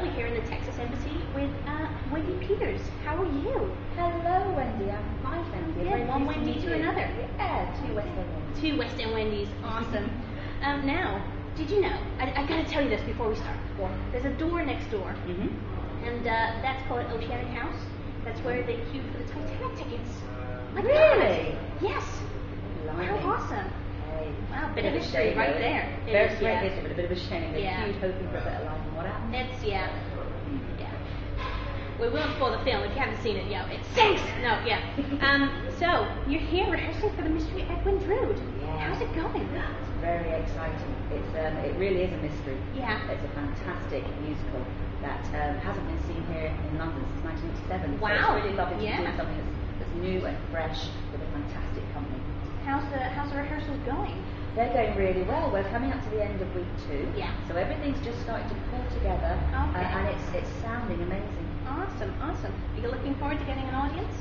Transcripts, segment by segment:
we're here in the Texas Embassy with Wendy Peters. How are you? Hello, Wendy. I'm fine, thank you. Yeah, one Wendy to another. Yeah, two West End Wendys. Two West End Wendys. Awesome. Now, did you know? I got to tell you this before we start. Yeah. There's a door next door, Mm-hmm. and that's called Oceanic House. That's where they queued for the Titanic tickets. My Really? God. Yes. Blimey. How awesome. Hey. Wow, bit of history right there. Very It is, great history, but a bit of a shame. They Yeah. queued hoping for a better life, and what happened? It's, yeah. We won't spoil the film if you haven't seen it yet. It stinks! No, yeah. So, you're here rehearsing for the Mystery of Edwin Drood. Yeah. How's it going? It's very exciting. It really is a mystery. Yeah. It's a fantastic musical that hasn't been seen here in London since 1987. Wow. So it's really lovely to Yeah. do something that's new and fresh with a fantastic company. How's the rehearsals going? They're going really well. We're coming up to the end of week 2. Yeah. So everything's just starting to pull together, Okay. and it's sounding amazing. Awesome, awesome. Are you looking forward to getting an audience?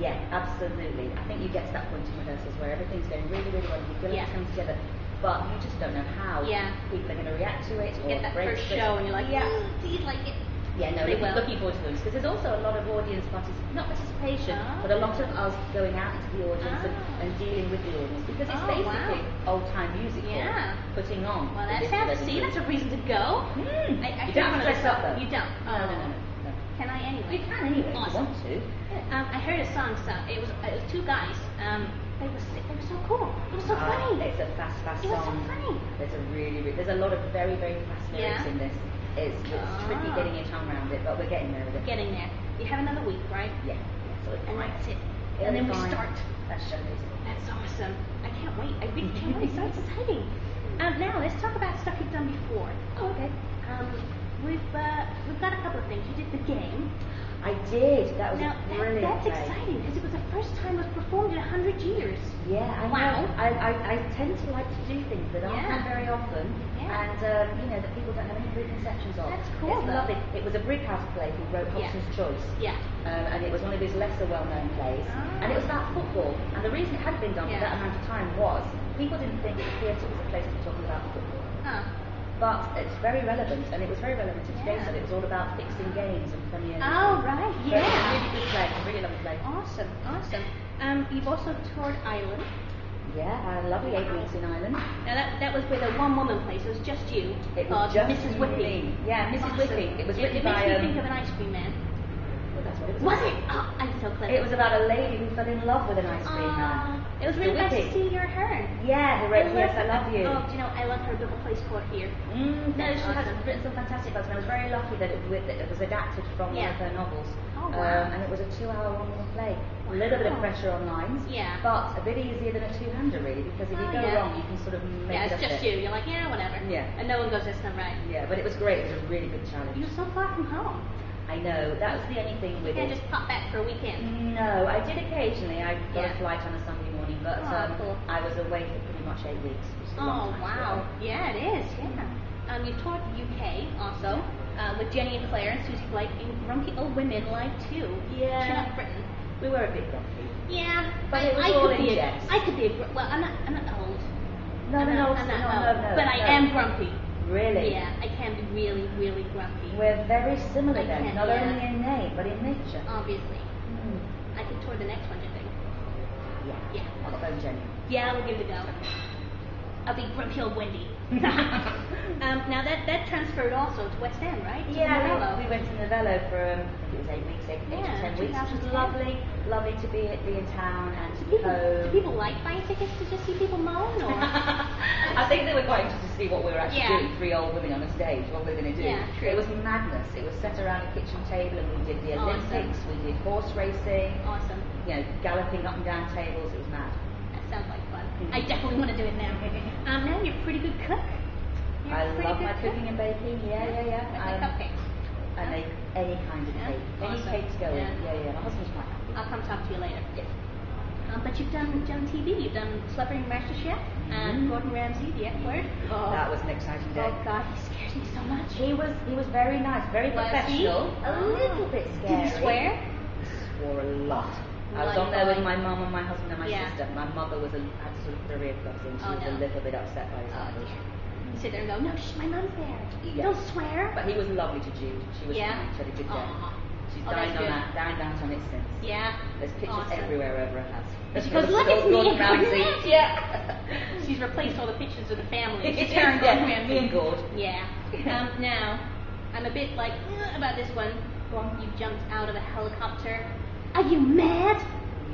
Yeah, absolutely. I think you get to that point in rehearsals where everything's going really, really well. You feel like Yeah. it's coming together, but you just don't know how Yeah. people are going to react to it. You or get that break first it. show and you're like, yeah. do you like it? Yeah, no, They will. looking forward to those because there's also a lot of audience not participation, but a lot of us going out into the audience and dealing with the audience because it's basically old-time music Yeah. putting on. Well, the that's Mystery of see, Edwin that's a reason to go. Drood. I You heard don't one have of to dress the up though. You don't? No. Can I anyway? You can anyway if you Awesome. want to. I heard a song. So it was two guys. They were so cool. It was so funny. It's a fast It was so song. funny. There's a lot of very, very fast lyrics Yeah. in this. It's tricky getting your tongue around it, but we're getting there with it. Getting there. You have another week, right? Yeah. So And that's it. And then we start. That's showbiz. That's awesome. I can't wait. I really can't wait. So exciting. Now let's talk about stuff you've done before. Oh, okay. We've got a couple of things. You did the game. I did. That was Now a brilliant that's play. exciting because it was the first time it was performed in 100 years. Yeah, I Wow. know. I tend to like to do things that aren't done very often, Yeah. and that people don't have any preconceptions of. That's cool, It's though. lovely. It was a Brickhouse play who wrote Hobson's Choice. Yeah. And it was one of his lesser well-known plays, and it was about football. And the reason it hadn't been done for that amount of time was people didn't think that theatre was a place to be talking about football. Huh. But it's very relevant, and it was very relevant to today. Yeah. So it was all about fixing games and funny endings. Oh, right. But it's a Yeah. really good play, really lovely play. Awesome. Awesome. You've also toured Ireland. Yeah, a lovely 8 weeks in Ireland. Now that was with a one-woman play, so it was just you. It was called just Mrs. you and Whippy. me. Yeah, Mrs. Awesome. Whippy. It was written It by. makes me think of an ice cream man. Well, that's what it was. Was it? Oh, I'm so clever. It was about a lady who fell in love with an ice cream man. It was written by Whippy. Cecilia Ahern. Yeah, who wrote Yes, I Love You. Oh, do you know, I love her book, A Place Called Here. No, she has awesome. written some fantastic books, and I was very lucky that it was adapted from one of her novels. Oh, wow. And it was a 2-hour one-woman play. A little bit of pressure on lines, Yeah. but a bit easier than a two-hander, really, because if you go wrong, you can sort of make it it's up just there. you. You're like, yeah, whatever. Yeah. And no one goes, that's not right. Yeah, but it was great. It was a really good challenge. You're so far from home. I know, that was the only thing with You can't it. just pop back for a weekend. No, I did occasionally. I got Yeah. a flight on a Sunday morning, but Cool. I was away for pretty much 8 weeks. Which is a long Oh, time wow. to go. Yeah, it is. Yeah. You toured the UK also with Jenny and Claire and Susie Blake in Grumpy Old Women Live 2. Yeah. Cheer Up Britain. We were a bit grumpy. Yeah, But it was I all could in be jest. I could be well. I'm not old. No, I'm not old. But I am grumpy. Really? Yeah, I can be really, really grumpy. We're very similar I then, can, not yeah. only in name, but in nature. Obviously. I could tour the next one, do you think? Yeah. Yeah. I'll phone Jenny. Yeah, we'll give it a go. I'll be grumpy old Wendy. Now that transferred also to West End, right? To Yeah, Novello. we went to Novello for, I think it was 8 weeks, 8 to 10 weeks, which was 2010. lovely to be in town and to Do be home. people like buying tickets to just see people moan, or? I think they were quite interested to see what we were actually doing, 3 old women on a stage, what we were going to do. Yeah, true. It was madness. It was set around a kitchen table and we did the Olympics, we did horse racing, Awesome. Galloping up and down tables, it was mad. That sounds like fun. I definitely want to do it now. Now you're a pretty good cook. I love my cooking and baking, yeah. Like cupcakes. I make any kind of cake. Any Awesome. cakes go in. Yeah. Yeah. My husband's quite happy. I'll come talk to you later. Yes. But you've done TV. You've done Celebrity MasterChef and Gordon Ramsay, the F Word. Oh. That was an exciting day. Oh God, he scares me so much. He was very nice, very Was he? professional. A little bit scary. Did he swear? He swore a lot. I was My on there with boy. my mum and my husband and my Yeah. sister. My mother had to sort of put her earplugs in. She was a little bit upset by his language. You sit there and go, no, my mum's there. Yeah. Don't swear. But he was lovely to Jude. She was kind. She had a good day. She's dined on it since. Yeah. There's pictures everywhere over her house. And she goes, look, it's me and Gordon. Yeah. She's replaced all the pictures of the family. She's tearing Gordon Ramsay. Me and Gord. Yeah. Now, I'm a bit like about this one. You jumped out of a helicopter. Are you mad?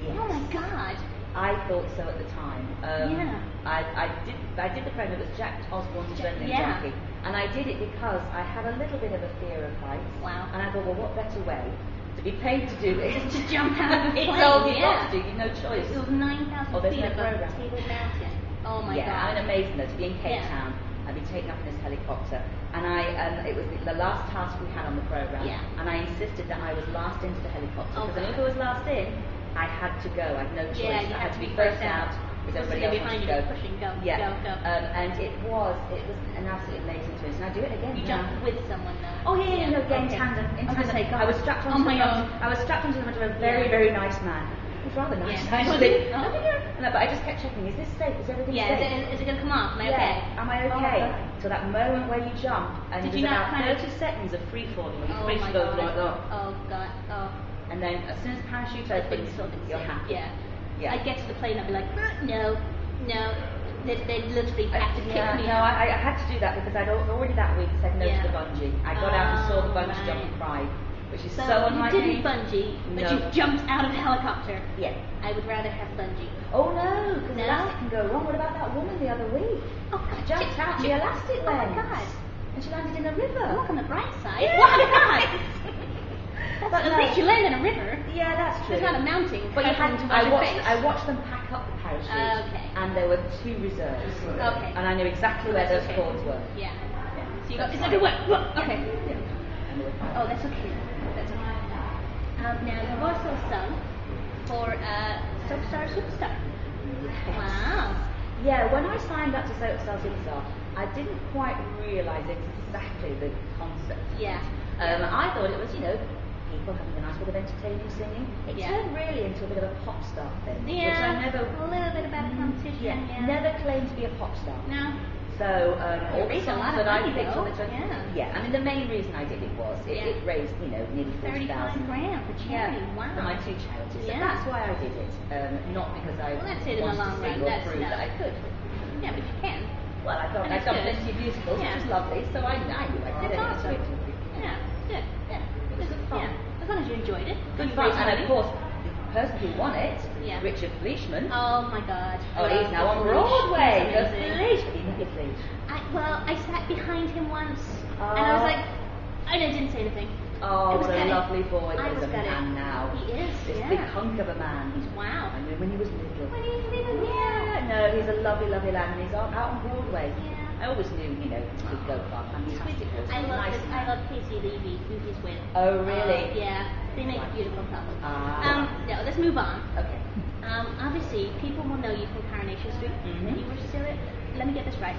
Yes. Oh my God. I thought so at the time. Yeah. I did the program. It was Jack Osborne's Adrenaline Junkie, and I did it because I had a little bit of a fear of heights. Wow. And I thought, well, what better way to be paid to do it? To jump out of a plane. It's all you've got to do. You've no choice. It was 9,000 feet above Table Mountain. Oh my God. Yeah, I'm amazing though to be in Cape Town. I'd been taken up in this helicopter, and it was the last task we had on the program. Yeah. And I insisted that I was last into the helicopter because I knew if I was last in, I had to go. I had no choice. Yeah, you I had to to be first out because everybody else behind wanted to you go. pushing, go, Yeah. go. And it was an absolutely amazing experience. And I do it again. You jumped with someone though. Oh yeah, no, again, in tandem. I was strapped onto my own. I was strapped onto the front of a very, very nice man. It was rather nice, actually. No, but I just kept checking, is this safe? Is everything safe? Is it going to come off? Am I okay? Am I okay? So that moment where you jump, and Did there's you not about 30 seconds of free falling, where your face goes like that. Oh God. Oh. And then as soon as parachute opens, you're happy. Yeah. I'd get to the plane, I'd be like, no. They'd literally have to kick me out. I had to do that because I'd already that week said no to the bungee. I got out and saw the bungee jump and cried, which is so unlike me. You didn't bungee, but you jumped out of a helicopter. Yeah. I would rather have bungee. Oh no, because elastic can go wrong. What about that woman the other week? Oh, she jumped out, the elastic went. Oh my God. And she landed in a river. Look on the bright side. Yeah. Oh my God. At least you land in a river. Yeah, that's true. It's not a mounting. But you had to I watched them pack up the parachute. Okay. And there were 2 reserves. Okay. And I knew exactly where those cords were. Yeah. So you got it's everywhere. Okay. Yeah. Oh, that's okay. That's okay. Now you've also sung for Soapstar Superstar. Yes. Wow. Yeah, when I signed up to Soapstar Superstar, I didn't quite realise exactly the concept. Yeah. I thought it was, people having a nice bit of entertaining singing. It turned really into a bit of a pop star thing, which I never. A little bit about competition. Yeah. Never claimed to be a pop star. No. So all the songs that I picked on the Yeah. I mean the main reason I did it was it raised nearly 35 grand for charity. Wow. For my 2 charities. Yeah. So that's why I did it, not because I that's it in the wanted long to run. sing or prove that I could. Yeah, but you can. Well, I've done plenty of musicals, which is lovely. So I knew I did it. Awesome. Yeah, good. Yeah, it was fun. Yeah. As long as you enjoyed it. Good fun. And of course, the person who won it, Richard Fleischman. Oh my God. Oh, he's now on Broadway. Fleischman. I sat behind him once, and I was like, I didn't say anything. Oh, what a lovely boy. He's a man now. He is. This big hunk of a man. Wow. I mean, when he was little. When he was little, No, he's a lovely, lovely lad, and he's out on Broadway. Yeah. I always knew, he could go far. Fantastic. I love Casey Levy, who he's with. Oh, really? Yeah. They make a beautiful couple. No, let's move on. Okay. Obviously, people will know you from Coronation Street. Mm-hmm. You were Scylla. Let me get this right.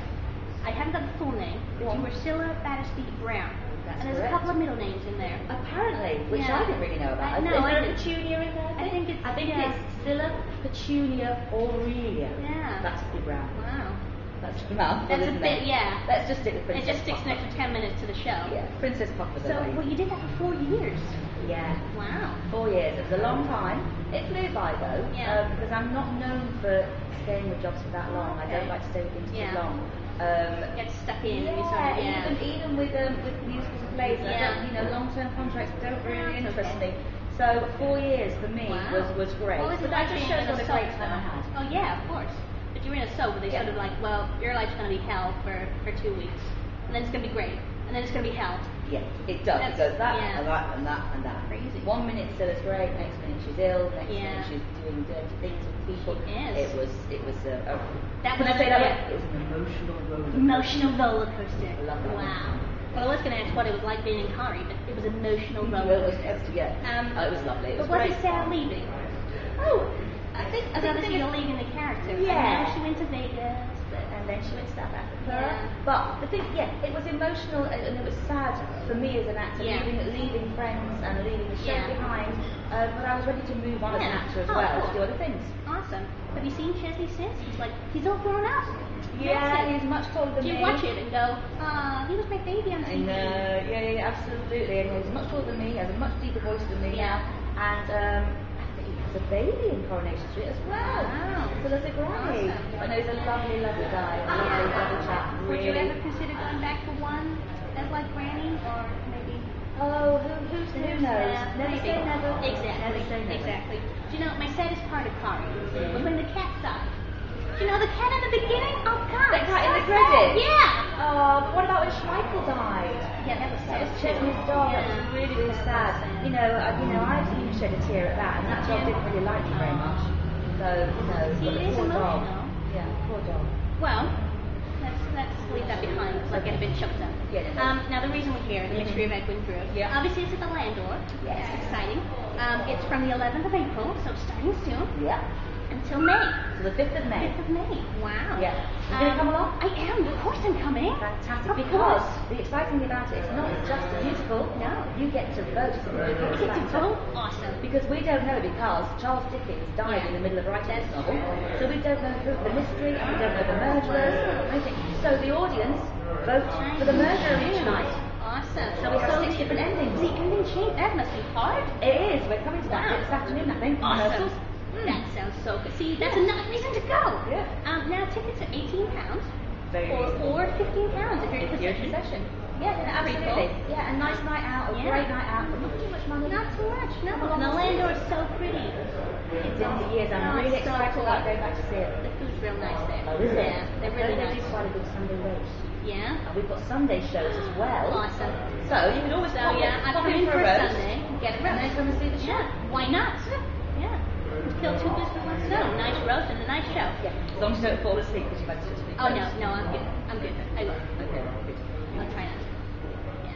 I haven't got the full name, but you were Scylla Battersby Brown. That's and there's a couple of middle names in there. Apparently, which I didn't really know about. Is there a Petunia in there? I think it's Scylla, Petunia, Aurelia. Yeah. Battersby Brown. Wow. That's a mouthful, That's a bit, yeah. Let's just stick with Princess It just sticks an extra 10 minutes to the show. Yeah, Princess Pop was you did that for 4 years. Yeah. Wow. 4 years. It was a long time. It flew by though, because I'm not known for staying with jobs for that long. Okay. I don't like to stay with things too long. Get stuck in. Even with musicals and plays, long-term contracts don't really interest me. So 4 years for me was great. Well, but that just shows what a great time I had. Oh yeah, of course. But you were in a soap where they sort of like, well, your life's going to be hell for 2 weeks, and then it's going to be great, and then it's going to be hell. Yeah, it does. It goes that and that and that and that. Crazy. 1 minute Scylla's great, next minute she's ill, next minute she's doing dirty things with people. She is. It was a that can was I say that? It was an emotional roller coaster. I love that. Wow. Well, I was going to ask what it was like being in Kari, but it was an emotional roller coaster. It was lovely. It was but was it sad leaving? Oh, I think you're leaving the character. Yeah. And now she went to Vegas. then she went to South Africa. Yeah. But the thing, it was emotional and it was sad for me as an actor, leaving friends and leaving the show behind. But I was ready to move on as an actor as well to do other things. Awesome. Have you seen Chesney since? He's all grown up. Yeah, he's much taller than me. Do you watch it and go, he was my baby on TV? Yeah, absolutely. And he's much taller than me, he has a much deeper voice than me now. And I think he has a baby in Coronation Street as well. Wow. So there's a great. Awesome. I know he's a lovely, lovely guy. Lovely chap. Would you ever consider going back for one as like Granny, or maybe? Oh, who knows? Never say never. Exactly. Never say never. Exactly. Do you know, my saddest part of Kari was when the cat died. Do you know the cat in the beginning? Oh God. The cat in the credits? Yeah. Oh, but what about when Schmeichel died? Yeah, that was sad. That was Chesney's dog. That was really, really sad. You know, I've even shed a tear at that, and that dog didn't really like me very much. So, He is poor dog. emotional. Yeah, poor dog. Well, let's leave that behind because I get a bit choked up. Now the reason we're here, the Mystery of Edwin Drood. Yeah. Obviously it's at the Landor. Yes. It's exciting. It's from the 11th of April, so starting soon. Yeah. Until May. So the 5th of May. 5th of May. Wow. Yeah. You going to come along? I am. Of course I'm coming. Fantastic. Of Because course. the exciting thing about it, it's not just a musical. No. You get to vote as a musical Get to actor. vote? Awesome. Because we don't know, because Charles Dickens died in the middle of writing this novel, so we don't know the mystery, and we don't know the murderers, anything. So the audience votes for the murderer each night. Awesome. So we have 6 different endings. The ending change, that must be hard. It is. We're coming to that this afternoon, I think. Awesome. That sounds so good. See, that's another reason to go. Yeah. Now tickets are £18 Very or £15 if you're in possession. Yeah, absolutely. Yeah, a nice night out, a great night out, but not too much money. Not too much, no. And the Landor is so pretty. It's been for years. I'm really excited about going back to see it. The food's real nice there. Oh, is it? Yeah, they're really They nice. do quite a good Sunday roast. Yeah. And we've got Sunday shows as well. Awesome. So you can always I'm coming for a Sunday. Get it and then roast. come and see the show. Yeah. Why not? Yeah. Kill two birds with one stone. Nice roast and a nice show. Yeah. As long as you don't fall asleep because you've had such a sleep. Oh no, I'm good. I'm good. I will. Okay, good. I'll try not to. Yeah.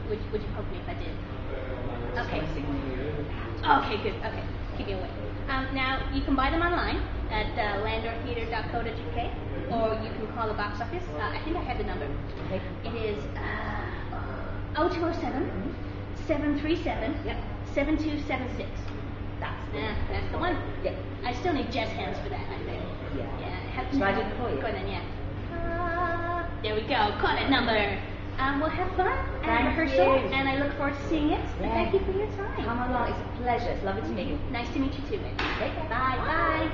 Would you poke me if I did? Okay. Okay, good. Okay. Keep me awake. Now, you can buy them online at landortheatre.co.uk, or you can call the box office. I think I have the number. Okay. It is 0207 737 7276. That's the one. Yeah. I still need jazz hands for that, I think. Yeah. Have Shall I do it for you? Go on then, yeah. There we go. Call that number. We'll have fun at Thank rehearsal, you. and I look forward to seeing it. Yeah. Thank you for your time. Come along. It's a pleasure. It's lovely to meet you. Nice to meet you too, Wendy. Take care. Bye. Bye.